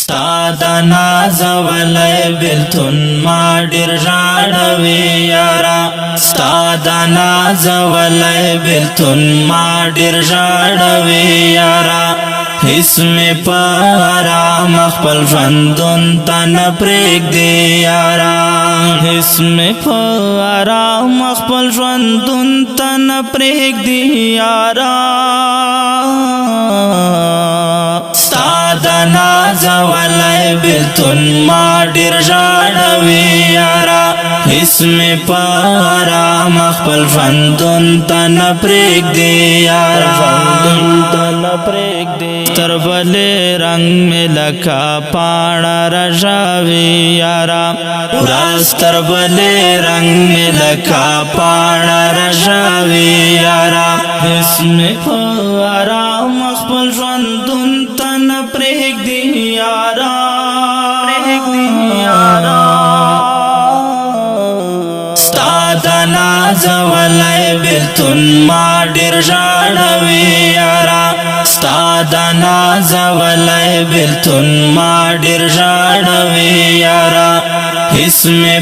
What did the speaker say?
ستا د ناز ولای بلتون ما ډیر ژاړوي یارا ستا د ناز ولای بلتون ما ډیر ژاړوي یارا هیڅ مې په آرام خپل ژوندون ته نه پرېږدې یارا هیڅ مې په آرام خپل ژوندون ته نه پرېږدې یارا ستا د ناز ولای بلتون ما ډیر ژاړوي یارا هیڅ مې په آرام خپل ژوندون ته نه پرېږدې یارا ستربلې رنگ میں لکا پانا رژاوی یارا ستربلې رنگ میں لکا پانا رژاوی یارا اسم په آرام خپل ژوندون ته نه پرېږدې یارا ستا د ناز ولای بلتون ما ډیر ژاړوي یارا ستا د ناز ولای بلتون ما ډیر ژاړوي یارا هیڅ مې